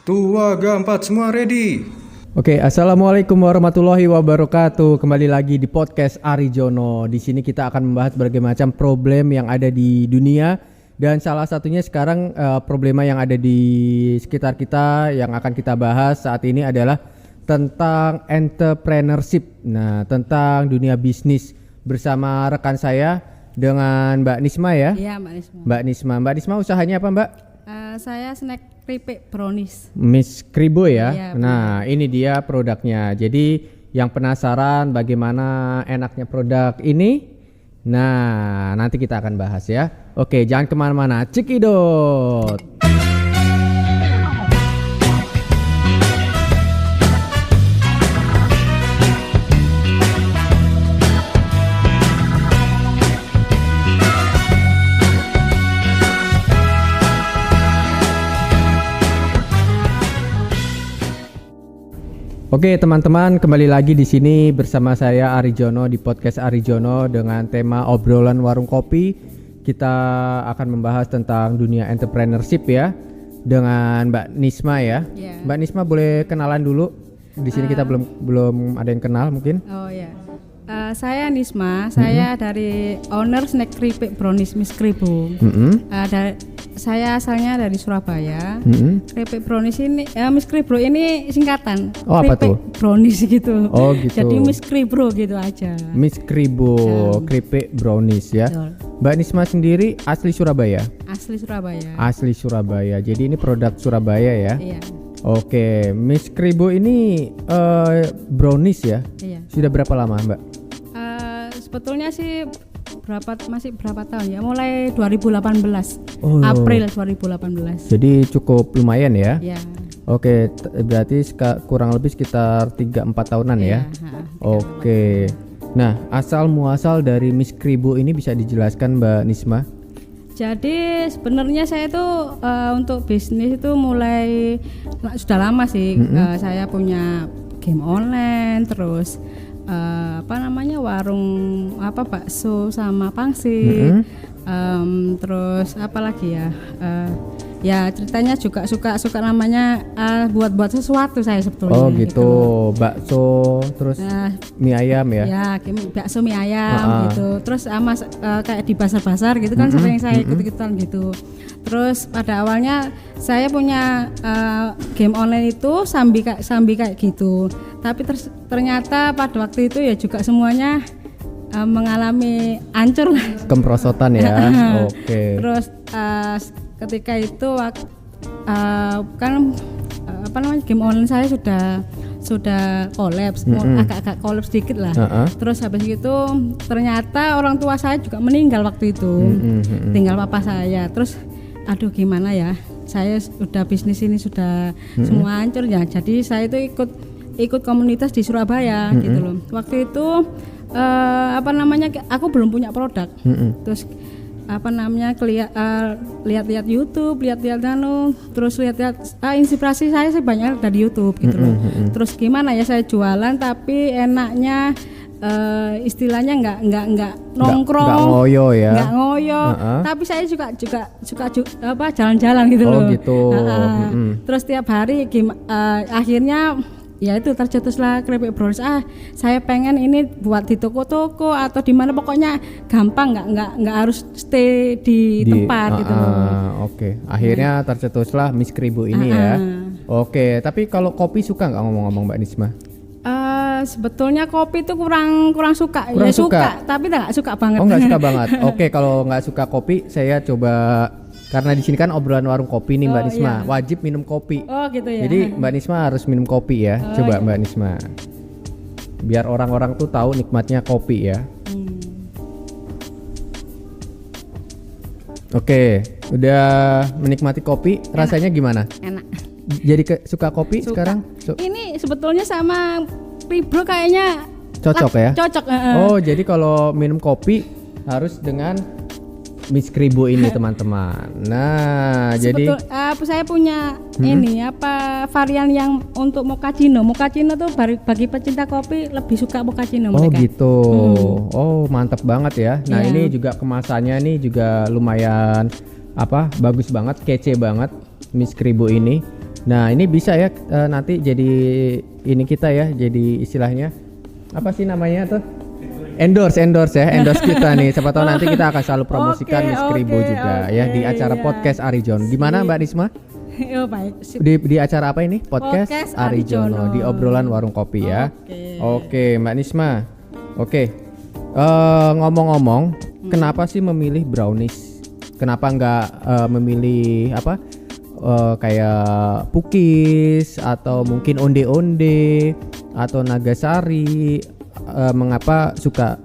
Tua Gampat semua ready. Oke, assalamualaikum warahmatullahi wabarakatuh. Kembali lagi di podcast Arijono. Di sini kita akan membahas berbagai macam problem yang ada di dunia dan salah satunya sekarang problema yang ada di sekitar kita yang akan kita bahas saat ini adalah tentang entrepreneurship. Nah, tentang dunia bisnis bersama rekan saya dengan Mbak Nisma ya. Iya, Mbak Nisma. Mbak Nisma usahanya apa, Mbak? Saya snack keripik brownies. Miss Kribo ya. Iya, Nah, ini dia produknya. Jadi yang penasaran bagaimana enaknya produk ini? Nah, nanti kita akan bahas ya. Oke, jangan kemana-mana. Cekidot. Oke teman-teman, kembali lagi di sini bersama saya Arijono di podcast Arijono dengan tema obrolan warung kopi. Kita akan membahas tentang dunia entrepreneurship ya dengan Mbak Nisma ya. Yeah. Mbak Nisma boleh kenalan dulu. Di sini kita belum ada yang kenal mungkin. Oh ya. Saya Nisma, saya dari owner snack keripik brownies Miss Kribo. Saya asalnya dari Surabaya. Keripik brownies ini, Miss Kribo ini singkatan. Oh, apa tuh? Brownies gitu. Oh gitu. Jadi Miss Kribo gitu aja. Miss Kribo keripik brownies ya. Betul. Mbak Nisma sendiri asli Surabaya. Asli Surabaya. Asli Surabaya. Jadi ini produk Surabaya ya. Iya. Oke, Miss Kribo ini brownies ya. Iya. Sudah berapa lama, Mbak? Sebetulnya sih masih berapa tahun ya? Mulai 2018. Oh. April 2018. Jadi cukup lumayan ya. Ya. Oke, berarti kurang lebih sekitar 3-4 tahunan ya. Oke. Nah, asal muasal dari Miss Kribo ini bisa dijelaskan Mbak Nisma? Jadi sebenarnya saya itu untuk bisnis itu mulai sudah lama sih. Saya punya game online, terus warung bakso sama pangsit, terus apa lagi ya? Ya ceritanya juga suka namanya buat sesuatu saya sebetulnya. Oh gitu, bakso terus mie ayam ya? Ya bakso mie ayam gitu. Terus sama kayak di pasar-pasar gitu kan sering saya ikut-ikutan gitu. Terus pada awalnya saya punya game online itu sambil kayak gitu. Tapi ternyata pada waktu itu ya juga semuanya mengalami hancur lah. Kemprosotan ya. Oke. Terus ketika itu game online saya sudah kolaps, agak kolaps sedikit lah. Terus habis itu ternyata orang tua saya juga meninggal waktu itu. Tinggal papa saya. Terus aduh gimana ya? Saya sudah bisnis ini sudah semua hancur ya. Jadi saya itu ikut komunitas di Surabaya gitu loh. Waktu itu aku belum punya produk. Terus lihat-lihat YouTube, terus lihat-lihat inspirasi saya sih banyak dari YouTube gitu loh. Terus gimana ya saya jualan tapi enaknya istilahnya nggak nongkrong, nggak ngoyo ya, nggak ngoyo. Tapi saya juga suka jalan-jalan gitu loh. Gitu. Terus tiap hari akhirnya ya itu tercetuslah keripik brownies. Saya pengen ini buat di toko-toko atau di mana, pokoknya gampang, nggak harus stay di tempat gitu loh. Oke. Akhirnya tercetuslah Miss Kribo ini ya. Oke, tapi kalau kopi suka nggak ngomong-ngomong Mbak Nisma? Sebetulnya kopi itu kurang suka. Suka, tapi nggak suka banget. Oh, nggak suka banget. Oke, kalau nggak suka kopi, saya coba. Karena di sini kan obrolan warung kopi nih Mbak Nisma, iya. Wajib minum kopi. Oh gitu ya. Jadi Mbak Nisma harus minum kopi ya. Coba iya. Mbak Nisma. Biar orang-orang tuh tahu nikmatnya kopi ya. Oke, udah menikmati kopi, rasanya gimana? Enak. Jadi suka kopi sekarang? Ini sebetulnya sama Kribo kayaknya cocok ya? Cocok. Oh, jadi kalau minum kopi harus dengan Miss Kribo ini teman-teman. Nah, jadi saya punya ini varian yang untuk mochaccino. Mochaccino tuh bagi pecinta kopi lebih suka mochaccino mereka. Oh gitu. Oh, mantap banget ya. Nah, ini juga kemasannya nih juga lumayan bagus banget, kece banget Miss Kribo ini. Nah ini bisa ya nanti jadi ini kita ya, jadi istilahnya apa sih namanya tuh? Endorse ya, endorse kita nih. Siapa tahu nanti kita akan selalu promosikan Miss Kribo juga ya di acara podcast Arijono. Di mana Mbak Nisma? Oh, baik. Di acara apa ini? Podcast Arijono di obrolan warung kopi ya. Oke, Mbak Nisma. Oke. Ngomong-ngomong, kenapa sih memilih brownies? Kenapa nggak memilih apa? Kayak pukis atau mungkin onde-onde atau nagasari? Mengapa suka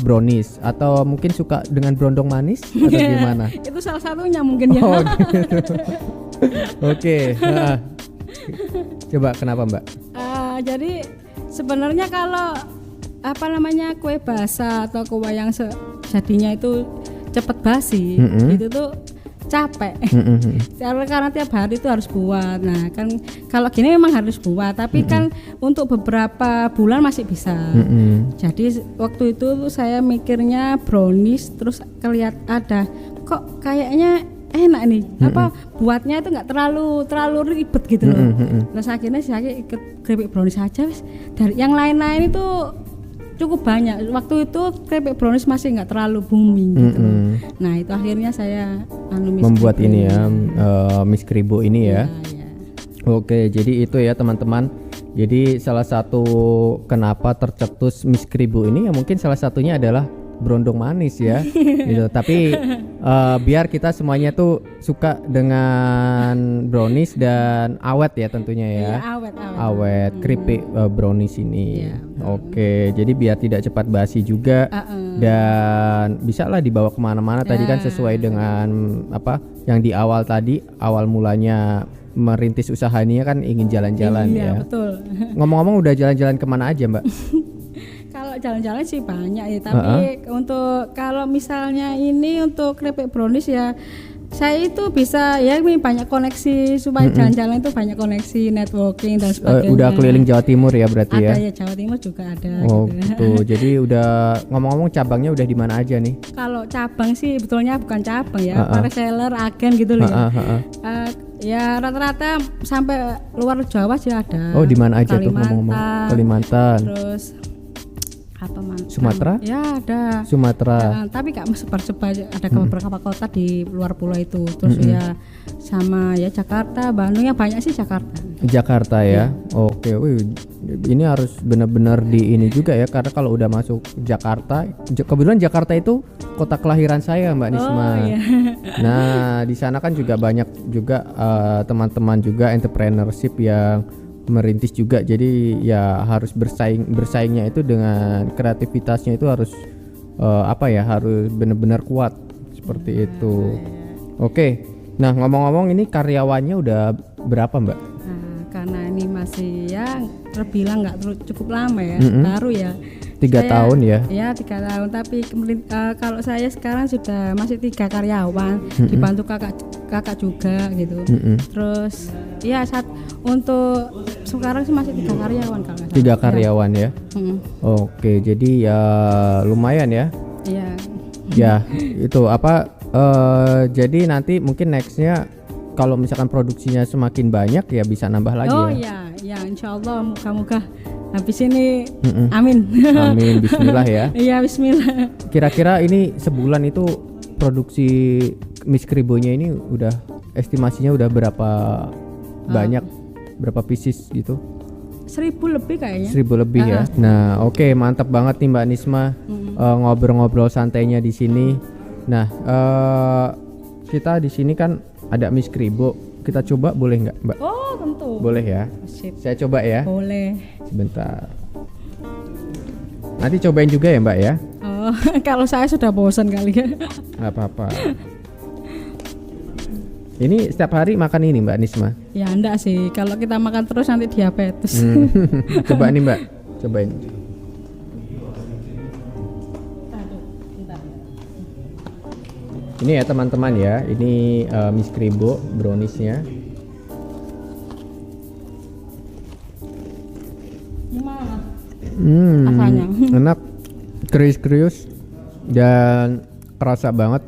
brownies atau mungkin suka dengan brondong manis atau gimana? Itu salah satunya mungkin ya. Oh, gitu. Oke. Coba kenapa Mbak? Jadi sebenarnya kalau kue basah atau kue yang jadinya itu cepat basi, itu tuh capek. Karena tiap hari itu harus buat. Nah kan kalau gini memang harus buat, tapi kan untuk beberapa bulan masih bisa. Jadi waktu itu saya mikirnya brownies, terus ada kok kayaknya enak nih, buatnya itu nggak terlalu ribet gitu loh. Terus akhirnya saya ikut keripik brownies aja, dari yang lain-lain itu cukup banyak. Waktu itu keripik brownies masih nggak terlalu booming gitu. Nah itu akhirnya saya membuat Kribo ini ya, Miss Kribo ini ya. Ya. Oke, jadi itu ya teman-teman. Jadi salah satu kenapa tercetus Miss Kribo ini ya mungkin salah satunya adalah brondong manis ya. Gitu. Tapi biar kita semuanya tuh suka dengan brownies dan awet ya tentunya ya. Awet keripik brownies ini. Ya, oke, jadi biar tidak cepat basi juga dan bisa lah dibawa kemana-mana. Tadi kan sesuai dengan apa yang di awal tadi, awal mulanya merintis usaha ini kan ingin jalan-jalan ya. Betul. Ngomong-ngomong udah jalan-jalan kemana aja Mbak? Kalau jalan-jalan sih banyak ya, tapi untuk kalau misalnya ini untuk keripik brownies ya saya itu bisa ya banyak koneksi supaya jalan-jalan itu banyak koneksi, networking dan sebagainya. Udah keliling Jawa Timur ya berarti ada ya? Ada ya, Jawa Timur juga ada. Oh gitu. Jadi udah ngomong-ngomong cabangnya udah di mana aja nih? Kalau cabang sih betulnya bukan cabang ya, reseller, agen gitu loh ya. Ya rata-rata sampai luar Jawa sih ada. Oh di mana aja tuh ngomong-ngomong? Kalimantan. Terus Sumatera? Ya ada. Sumatera. Tapi gak sebar-sebar, ada beberapa kota di luar pulau itu. Terus ya sama ya Jakarta, Bandung, yang banyak sih Jakarta. Jakarta ya. Oke, ini harus benar-benar di ini juga ya, karena kalau udah masuk Jakarta, kebetulan Jakarta itu kota kelahiran saya Mbak Nisma. Iya. Nah di sana kan juga banyak juga teman-teman juga entrepreneurship yang merintis juga, jadi ya harus bersaingnya itu dengan kreativitasnya itu harus harus benar-benar kuat seperti itu. Oke. Nah ngomong-ngomong ini karyawannya udah berapa Mbak? Nah, karena ini masih ya terbilang nggak cukup lama ya, baru ya. 3 tahun ya? Ya 3 tahun, tapi kalau saya sekarang sudah masih 3 karyawan, dibantu kakak juga gitu. Terus ya untuk sekarang sih masih 3 karyawan kalau 3 karyawan ya. Oke, jadi ya lumayan ya. Iya. Ya itu jadi nanti mungkin nextnya kalau misalkan produksinya semakin banyak ya bisa nambah lagi ya. Ya insya Allah moga-moga habis ini amin. Amin, bismillah ya. Iya bismillah. Kira-kira ini sebulan itu produksi Miss Kribonya ini udah estimasinya udah berapa banyak, berapa pieces gitu? 1000 lebih kayaknya. 1000 lebih ya. Nah oke, mantap banget nih Mbak Nisma ngobrol-ngobrol santainya di sini. Nah kita di sini kan ada Miss Kribo, kita coba boleh nggak Mbak? Oh tentu. Boleh ya. Sip. Saya coba ya. Boleh. Sebentar. Nanti cobain juga ya Mbak ya. Oh kalau saya sudah bosan kali ya. Nggak apa-apa. Ini setiap hari makan ini Mbak Nisma? Ya enggak sih, kalau kita makan terus nanti diabetes. Coba nih Mbak, cobain. Ini ya teman-teman ya, ini Miss Kribo browniesnya. Gimana? Rasanya enak, krius-krius dan kerasa banget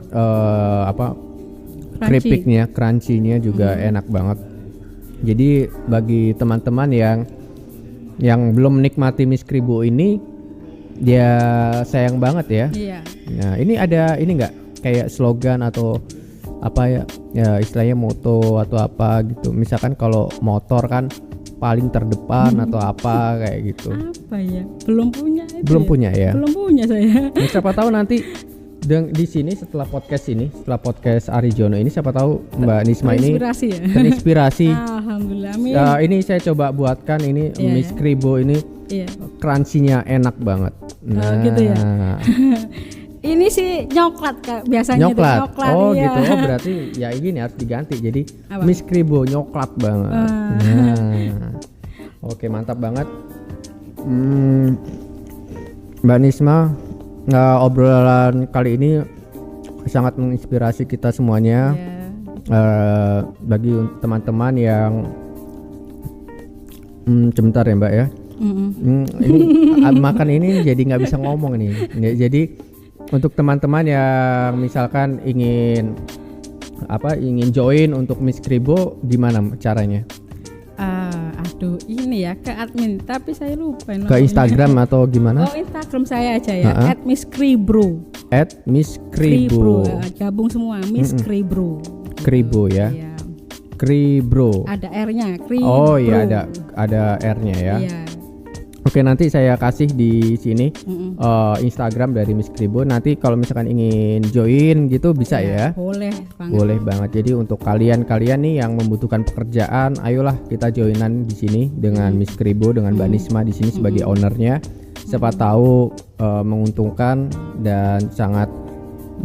keripiknya, crunchy-nya juga enak banget. Jadi bagi teman-teman yang belum menikmati Miss Kribo ini, dia sayang banget ya. Iya. Nah, ini ada ini enggak kayak slogan atau apa ya istilahnya moto atau apa gitu. Misalkan kalau motor kan paling terdepan atau apa kayak gitu. Apa ya? Belum punya itu. Belum punya ya. Belum punya saya. Nah, siapa tahu nanti di sini setelah podcast Arijono ini siapa tahu Mbak Nisma ini Terinspirasi ya. terinspirasi. Alhamdulillah. Amin. Ini saya coba buatkan ini Iya, Miss Kribo ini Iya. crunchy-nya enak banget. Nah, gitu ya. Ini sih nyoklat Kak, biasanya itu Nyoklat. Oh iya. gitu. Oh berarti ya ini harus diganti jadi Apa? Miss Kribo nyoklat banget. Nah. Oke, mantap banget. Mbak Nisma, obrolan kali ini sangat menginspirasi kita semuanya. Iya. Bagi teman-teman yang sebentar ya Mbak ya. Ini makan ini jadi nggak bisa ngomong nih. Jadi untuk teman-teman yang misalkan ingin join untuk Miss Kribo, gimana caranya? Aduh ini ya ke admin tapi saya lupa Ke Instagram atau gimana? Oh Instagram saya aja ya @misskribo. @misskribo. Gabung semua Miss Kribro. Kribo ya. Iya. Kribro. Ada R-nya. Kribro. Oh iya ada R-nya ya. Iya. Oke, nanti saya kasih di sini Instagram dari Miss Kribo. Nanti kalau misalkan ingin join gitu bisa ya. Boleh banget. Boleh banget. Jadi untuk kalian nih yang membutuhkan pekerjaan, ayolah kita joinan di sini dengan Miss Kribo, dengan Mbak Nisma di sini sebagai ownernya. Siapa tahu menguntungkan dan sangat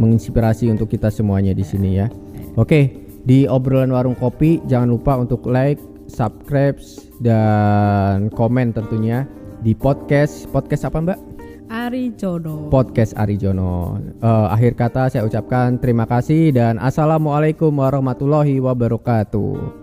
menginspirasi untuk kita semuanya di sini ya. Oke, di obrolan warung kopi jangan lupa untuk like, subscribe dan komen tentunya di podcast apa Mbak? Arijono. Podcast Arijono. Akhir kata saya ucapkan terima kasih dan assalamualaikum warahmatullahi wabarakatuh.